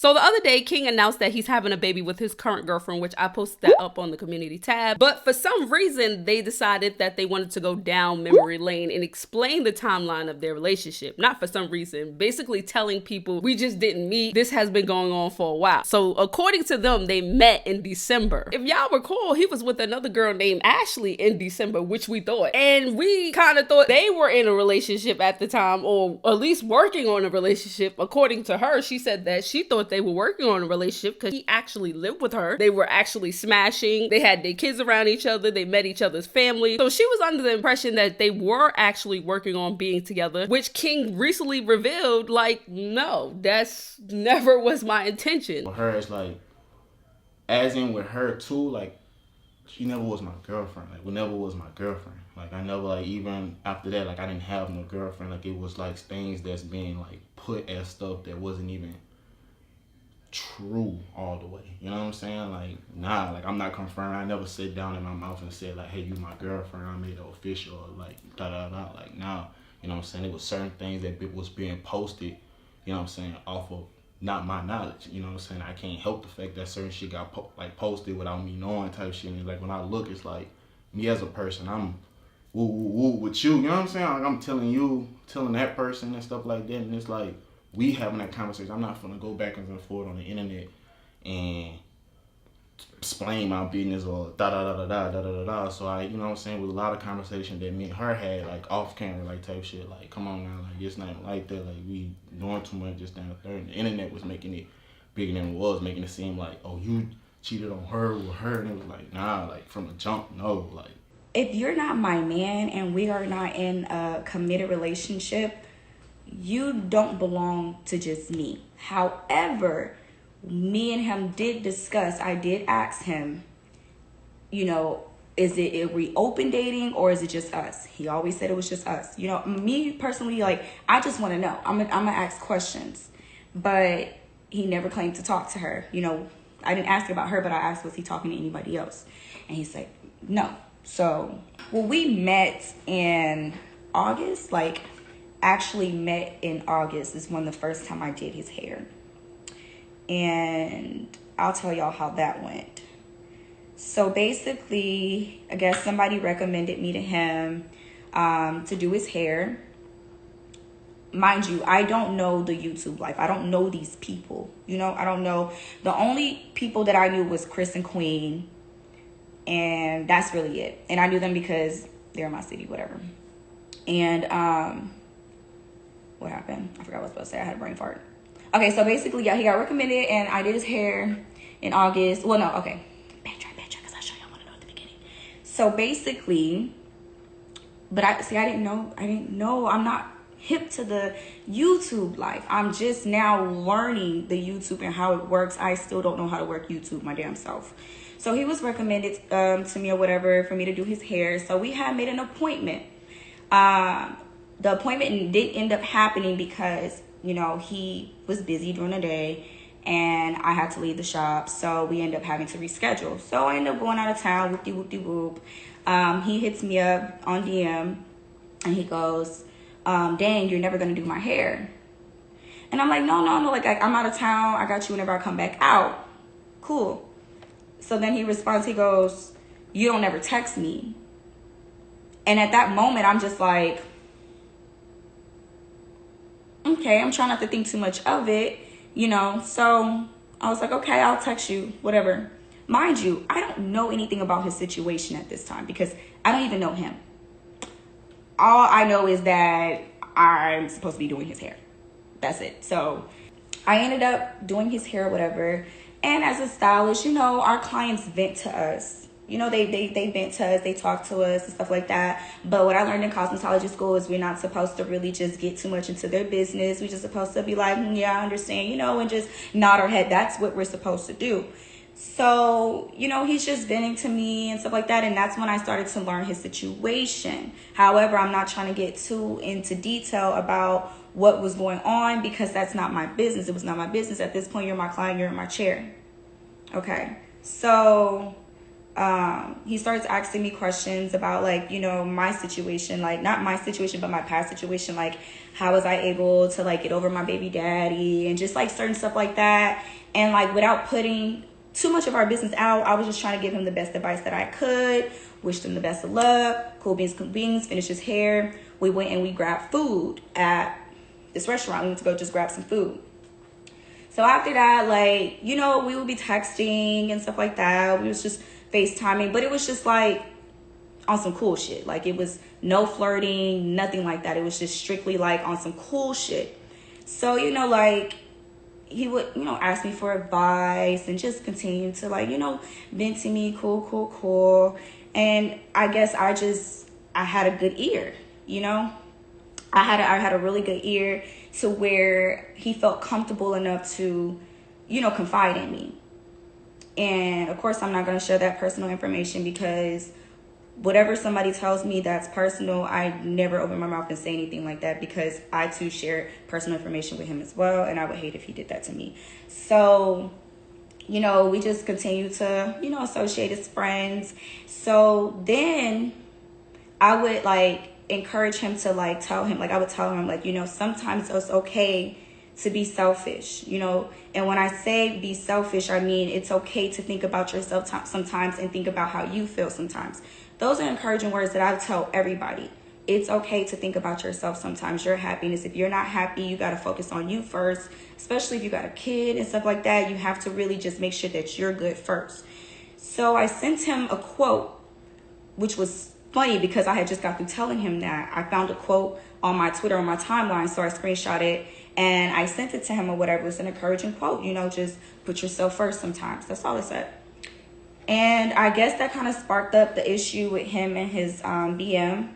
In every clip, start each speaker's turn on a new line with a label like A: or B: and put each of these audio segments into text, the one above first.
A: So the other day, King announced that he's having a baby with his current girlfriend, which I posted that up on the community tab. But for some reason, they decided that they wanted to go down memory lane and explain the timeline of their relationship. Not for some reason, basically telling people, we just didn't meet. This has been going on for a while. So according to them, they met in December. If y'all recall, he was with another girl named Ashley in December, which we thought. And we kind of thought they were in a relationship at the time, or at least working on a relationship. According to her, she said that she thought they were working on a relationship because he actually lived with her. They were actually smashing. They had their kids around each other. They met each other's family. So she was under the impression that they were actually working on being together, which King recently revealed, like, no, that's never was my intention.
B: For her, it's like, as in with her too, like, she never was my girlfriend. Like, never was my girlfriend. Like, I never, like, even after that, like, I didn't have no girlfriend. Like, it was like things that's being like put as stuff that wasn't even true all the way. You know what I'm saying? Like, nah, like, I'm not confirming. I never sit down in my mouth and said, like, hey, you my girlfriend. I made it official, or like, da-da-da. Like, nah. You know what I'm saying? It was certain things that was being posted, you know what I'm saying, off of not my knowledge. You know what I'm saying? I can't help the fact that certain shit got posted without me knowing type shit. And like, when I look, it's like, me as a person, I'm woo woo woo with you. You know what I'm saying? Like, I'm telling that person and stuff like that. And it's like, we having that conversation. I'm not gonna go back and forth on the internet and explain my business or da da da da da da da da. So I, you know what I'm saying, with a lot of conversation that me and her had, like off camera, like type shit, like, come on now, like, it's not even like that, like, we doing too much just down there. And the internet was making it bigger than it was, making it seem like, oh, you cheated on her with her, and it was like, nah, like, from a jump, no, like.
C: If you're not my man and we are not in a committed relationship, you don't belong to just me. However, me and him did discuss, I did ask him, you know, is it, are we open dating or is it just us? He always said it was just us. You know, me personally, like, I just want to know. I'm gonna ask questions. But he never claimed to talk to her. You know, I didn't ask about her, but I asked, was he talking to anybody else? And he said, no. So, well, we met in August, like, actually met in August is when the first time I did his hair. And I'll tell y'all how that went. So basically, I guess somebody recommended me to him to do his hair. Mind you, I don't know the YouTube life. I don't know these people. You know, I don't know. The only people that I knew was Chris and Queen. And that's really it. And I knew them because they're in my city, whatever. And what happened? I forgot what I was supposed to say. I had a brain fart. Okay, so basically, yeah, he got recommended, and I did his hair in August. Well, no, okay. Backtrack, because I show y'all want to know at the beginning. So basically, but I didn't know. I'm not hip to the YouTube life. I'm just now learning the YouTube and how it works. I still don't know how to work YouTube my damn self. So he was recommended to me or whatever for me to do his hair. So we had made an appointment. The appointment did end up happening because, you know, he was busy during the day and I had to leave the shop. So we ended up having to reschedule. So I ended up going out of town, whoop-de-whoop-de-whoop. He hits me up on DM and he goes, dang, you're never going to do my hair. And I'm like, no, like, I'm out of town. I got you whenever I come back out. Cool. So then he responds, he goes, you don't ever text me. And at that moment, I'm just like, okay, I'm trying not to think too much of it, you know. So I was like, okay, I'll text you, whatever. Mind you, I don't know anything about his situation at this time because I don't even know him. All I know is that I'm supposed to be doing his hair. That's it. So I ended up doing his hair, whatever. And as a stylist, you know, our clients vent to us. You know, they vent to us, they talk to us and stuff like that. But what I learned in cosmetology school is we're not supposed to really just get too much into their business. We're just supposed to be like, yeah, I understand, you know, and just nod our head. That's what we're supposed to do. So, you know, he's just venting to me and stuff like that. And that's when I started to learn his situation. However, I'm not trying to get too into detail about what was going on because that's not my business. It was not my business. At this point, you're my client, you're in my chair. Okay. So he starts asking me questions about, like, you know, my situation, like not my situation, but my past situation. Like, how was I able to like get over my baby daddy and just like certain stuff like that. And like, without putting too much of our business out, I was just trying to give him the best advice that I could, wished him the best of luck, cool beans, finished his hair. We went and we grabbed food at this restaurant. We went to go just grab some food. So after that, like, you know, we would be texting and stuff like that. We was just FaceTiming, but it was just like on some cool shit. Like, it was no flirting, nothing like that. It was just strictly like on some cool shit. So, you know, like, he would, you know, ask me for advice and just continue to, like, you know, vent to me, cool. And I guess I had a good ear, you know. I had a really good ear to where he felt comfortable enough to, you know, confide in me. And of course, I'm not going to share that personal information, because whatever somebody tells me that's personal, I never open my mouth and say anything like that, because I too share personal information with him as well, and I would hate if he did that to me. So, you know, we just continue to, you know, associate as friends. So then I would like encourage him to like tell him, like I would tell him, like, you know, sometimes it's okay to be selfish, you know. And when I say be selfish, I mean it's okay to think about yourself sometimes and think about how you feel sometimes. Those are encouraging words that I tell everybody. It's okay to think about yourself sometimes, your happiness. If you're not happy, you got to focus on you first, especially if you got a kid and stuff like that. You have to really just make sure that you're good first. So I sent him a quote, which was funny because I had just got through telling him that. I found a quote on my Twitter, on my timeline, so I screenshot it and I sent it to him or whatever. It was an encouraging quote, you know, just put yourself first sometimes. That's all it said. And I guess that kind of sparked up the issue with him and his BM,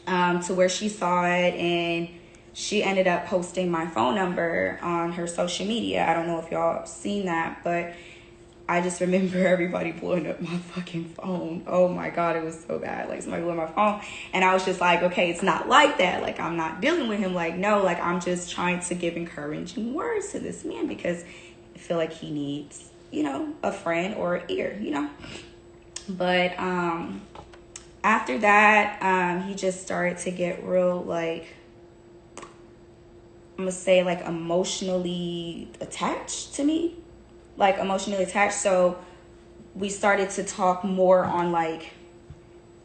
C: to where she saw it and she ended up posting my phone number on her social media. I don't know if y'all seen that, but I just remember everybody blowing up my fucking phone. Oh my God, it was so bad. Like, somebody blew up my phone. And I was just like, okay, it's not like that. Like, I'm not dealing with him. Like, no, like, I'm just trying to give encouraging words to this man because I feel like he needs, you know, a friend or an ear, you know. But after that, he just started to get real, like, I'm going to say, like, emotionally attached to me. Like, emotionally attached. So we started to talk more on like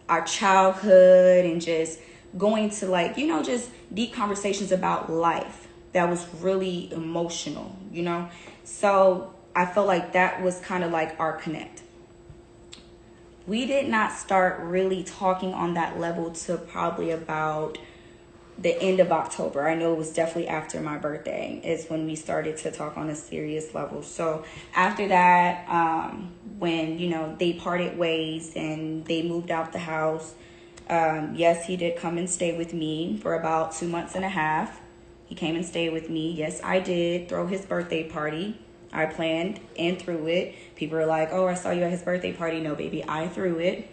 C: our childhood and just going to, like, you know, just deep conversations about life that was really emotional, you know. So I felt like that was kind of like our connect. We did not start really talking on that level till probably about the end of October. I know it was definitely after my birthday is when we started to talk on a serious level. So after that, when, you know, they parted ways and they moved out the house, yes, he did come and stay with me for about 2.5 months. He came and stayed with me. Yes, I did throw his birthday party. I planned and threw it. People were like, oh, I saw you at his birthday party. No, baby, I threw it.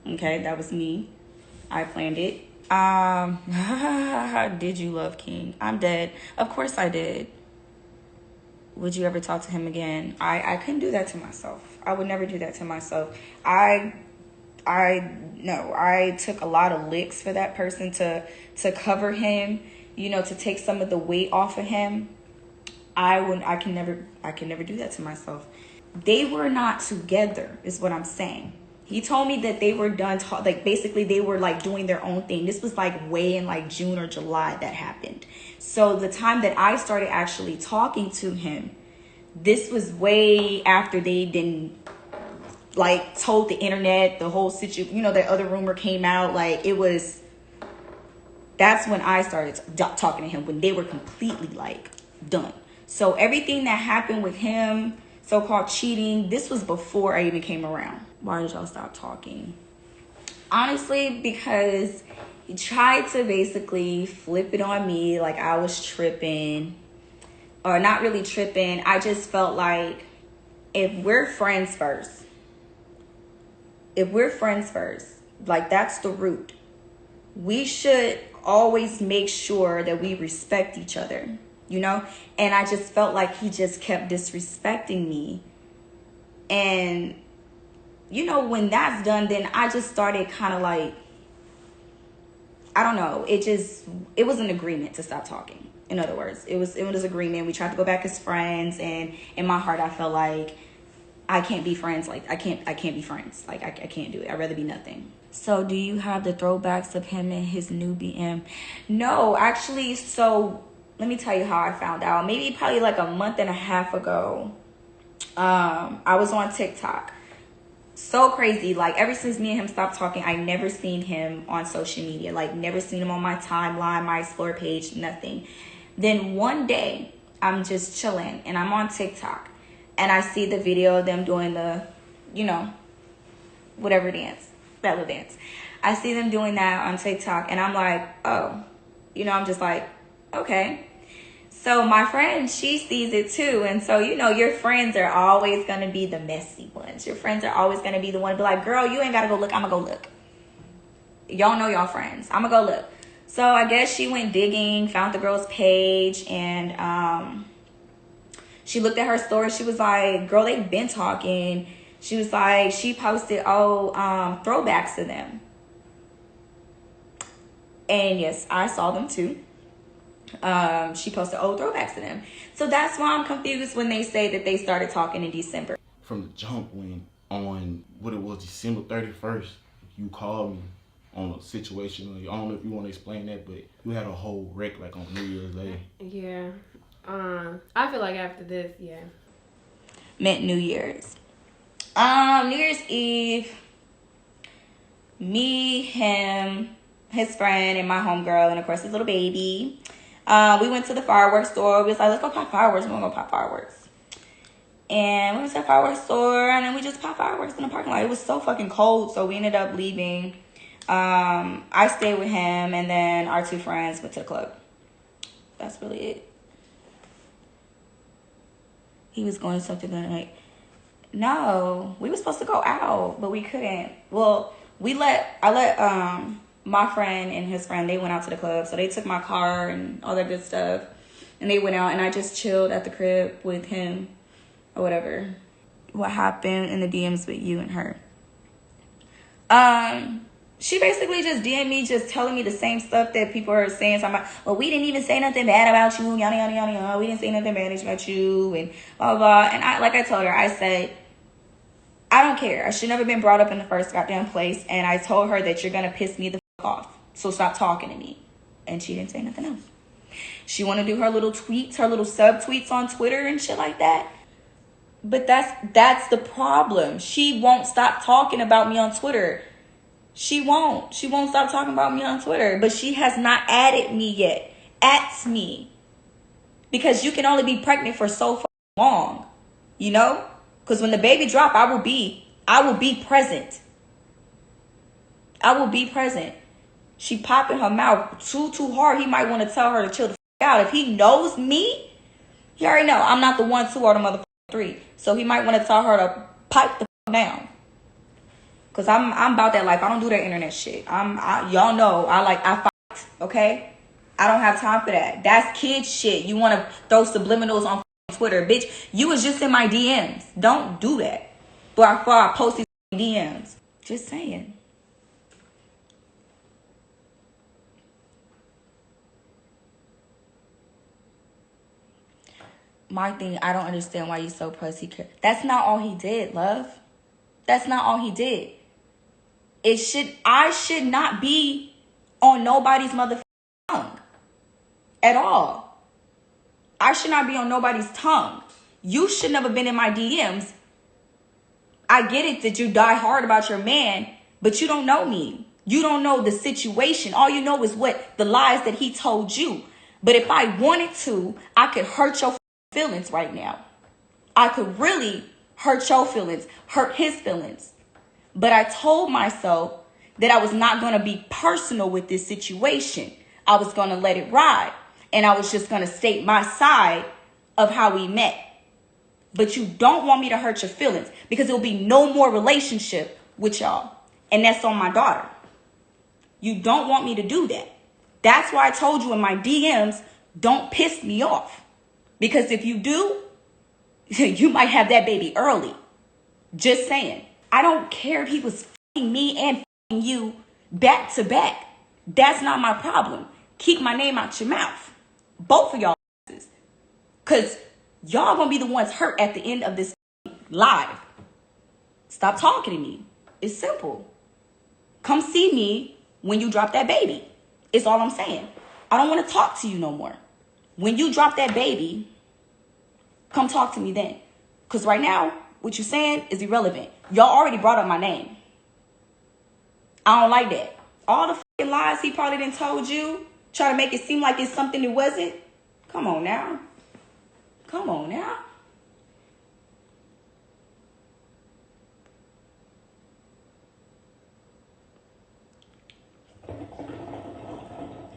C: Okay, that was me. I planned it. Did you love King? I'm dead. Of course I did. Would you ever talk to him again? I couldn't do that to myself. I would never do that to myself. I took a lot of licks for that person to cover him, you know, to take some of the weight off of him. I can never do that to myself. They were not together, is what I'm saying. He told me that they were done, like, basically they were, like, doing their own thing. This was, like, way in, like, June or July that happened. So the time that I started actually talking to him, this was way after they didn't, like, told the internet, the whole situation, you know, that other rumor came out. Like, that's when I started talking to him, when they were completely, like, done. So everything that happened with him, so-called cheating, this was before I even came around. Why did y'all stop talking? Honestly, because he tried to basically flip it on me like I was tripping. Or not really tripping. I just felt like if we're friends first, like, that's the root. We should always make sure that we respect each other, you know? And I just felt like he just kept disrespecting me. And you know, when that's done, then I just started kind of like, I don't know. It was an agreement to stop talking. In other words, it was agreement. We tried to go back as friends, and in my heart, I felt like I can't be friends. Like I can't be friends. Like I can't do it. I'd rather be nothing. So do you have the throwbacks of him and his new BM? No, actually. So let me tell you how I found out. Maybe probably like a month and a half ago. I was on TikTok. So crazy. Like ever since me and him stopped talking, I never seen him on social media. Like never seen him on my timeline, my explore page, nothing. Then one day I'm just chilling and I'm on TikTok and I see the video of them doing the, you know, whatever dance, belly dance. I see them doing that on TikTok and I'm like, oh, you know, I'm just like, okay. So my friend, she sees it too. And so, you know, your friends are always going to be the messy ones. Your friends are always going to be the one to be like, girl, you ain't got to go look. I'm going to go look. Y'all know y'all friends. I'm going to go look. So I guess she went digging, found the girl's page, and she looked at her story. She was like, girl, they've been talking. She was like, she posted, throwbacks to them. And yes, I saw them too. She posted old throwbacks to them. So that's why I'm confused when they say that they started talking in December.
B: From the jump, when on what it was December 31st, you called me on a situation. I don't know if you want to explain that, but you had a whole wreck like on New Year's Day.
A: Yeah. I feel like after this, yeah.
C: Meant New Year's. New Year's Eve, me, him, his friend, and my homegirl, and of course his little baby. We went to the fireworks store. We was like, let's go pop fireworks. We're gonna go pop fireworks. And we went to the fireworks store, and then we just popped fireworks in the parking lot. It was so fucking cold, so we ended up leaving. I stayed with him, and then our two friends went to the club. That's really it. He was going to something that night. No, we were supposed to go out, but we couldn't. Well, I let my friend and his friend, they went out to the club. So they took my car and all that good stuff. And they went out and I just chilled at the crib with him or whatever. What happened in the DMs with you and her? She basically just DM'd me, just telling me the same stuff that people are saying. So I'm like, well, we didn't even say nothing bad about you, yada, yada, yada, yada. We didn't say nothing bad about you, and blah, blah, blah. And like I told her, I said, I don't care. I should never been brought up in the first goddamn place. And I told her that you're going to piss me the fuck off. So stop talking to me. And she didn't say nothing else. She want to do her little tweets, her little sub-tweets on Twitter and shit like that. But that's the problem. She won't stop talking about me on Twitter. She won't stop talking about me on Twitter. But she has not added me yet. At me. Because you can only be pregnant for so fucking long. You know? Because when the baby drop, I will be present. I will be present. She popping her mouth too hard. He might want to tell her to chill the fuck out. If he knows me, he already know I'm not the 1, 2, or the motherfucking 3. So he might want to tell her to pipe the fuck down. Cause I'm about that life. I don't do that internet shit. Y'all know I fight. Okay, I don't have time for that. That's kid shit. You want to throw subliminals on Twitter, bitch? You was just in my DMs. Don't do that. Before I post these DMs. Just saying. My thing, I don't understand why you so pussy. That's not all he did, love. That's not all he did. I should not be on nobody's motherfucking tongue at all. I should not be on nobody's tongue. You should never been in my DMs. I get it that you die hard about your man, but you don't know me. You don't know the situation. All you know is what the lies that he told you. But if I wanted to, I could hurt your feelings right now. I could really hurt your feelings, hurt his feelings. But I told myself that I was not going to be personal with this situation. I was going to let it ride. And I was just going to state my side of how we met. But you don't want me to hurt your feelings because there will be no more relationship with y'all. And that's on my daughter. You don't want me to do that. That's why I told you in my DMs, don't piss me off. Because if you do, you might have that baby early. Just saying. I don't care if he was f***ing me and f***ing you back to back. That's not my problem. Keep my name out your mouth. Both of y'all. Because y'all gonna be the ones hurt at the end of this live. Stop talking to me. It's simple. Come see me when you drop that baby. It's all I'm saying. I don't want to talk to you no more. When you drop that baby, come talk to me then. Because right now, what you're saying is irrelevant. Y'all already brought up my name. I don't like that. All the fucking lies he probably done told you, try to make it seem like it's something it wasn't. Come on now. Come on now.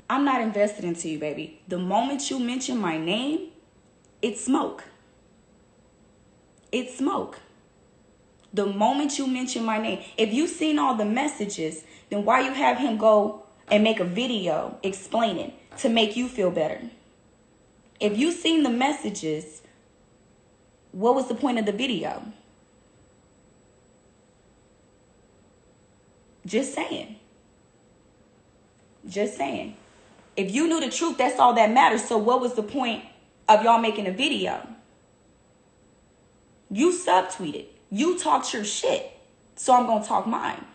C: I'm not invested into you, baby. The moment you mention my name, it's smoke. It's smoke. The moment you mention my name. If you've seen all the messages, then why you have him go and make a video explaining to make you feel better? If you've seen the messages, what was the point of the video? Just saying. Just saying. If you knew the truth, that's all that matters. So what was the point of y'all making a video? You subtweeted. You talked your shit. So I'm going to talk mine.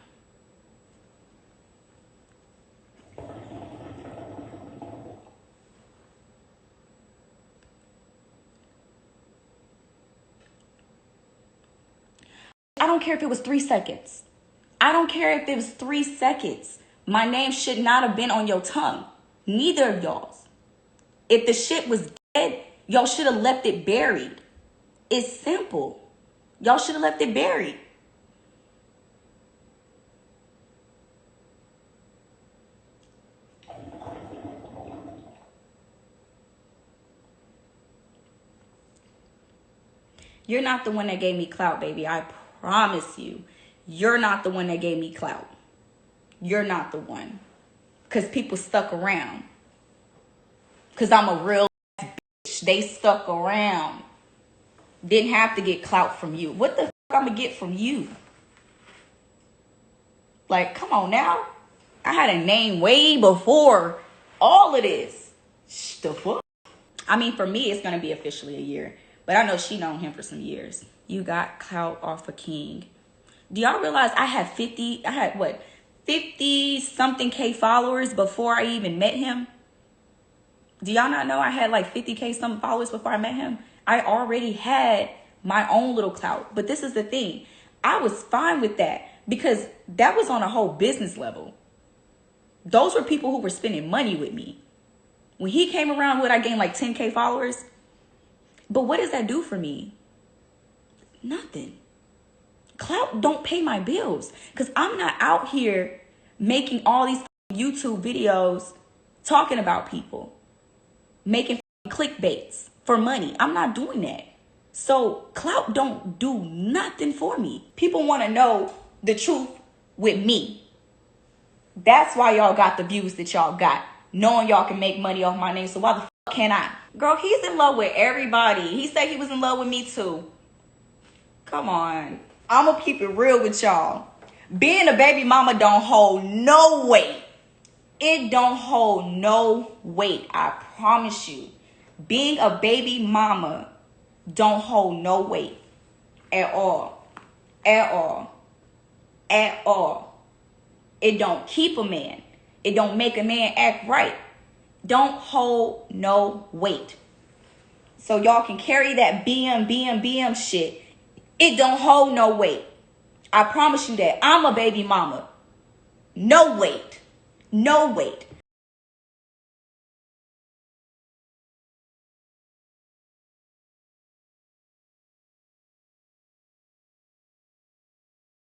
C: I don't care if it was 3 seconds. I don't care if it was 3 seconds. My name should not have been on your tongue. Neither of y'all's. If the shit was dead, y'all should have left it buried. It's simple. Y'all should have left it buried. You're not the one that gave me clout, baby. I promise you. You're not the one that gave me clout. You're not the one. Because people stuck around. Because I'm a real bitch. They stuck around. Didn't have to get clout from you. What the fuck I'm going to get from you? Like, come on now. I had a name way before all of this. The fuck? I mean, for me, it's going to be officially a year. But I know she known him for some years. You got clout off a king. Do y'all realize I had 50 something K followers before I even met him? Do y'all not know I had like 50K some followers before I met him? I already had my own little clout. But this is the thing. I was fine with that because that was on a whole business level. Those were people who were spending money with me. When he came around, I gained like 10K followers? But what does that do for me? Nothing. Clout don't pay my bills because I'm not out here making all these YouTube videos talking about people, making clickbaits for money. I'm not doing that. So clout don't do nothing for me. People want to know the truth with me. That's why y'all got the views that y'all got, knowing y'all can make money off my name. So why the fuck can't I? Girl, he's in love with everybody. He said he was in love with me too. Come on. I'm going to keep it real with y'all. Being a baby mama don't hold no weight. It don't hold no weight. I promise you. Being a baby mama don't hold no weight. At all. At all. At all. It don't keep a man. It don't make a man act right. Don't hold no weight. So y'all can carry that BM shit. It don't hold no weight. I promise you that. I'm a baby mama. No weight. No weight.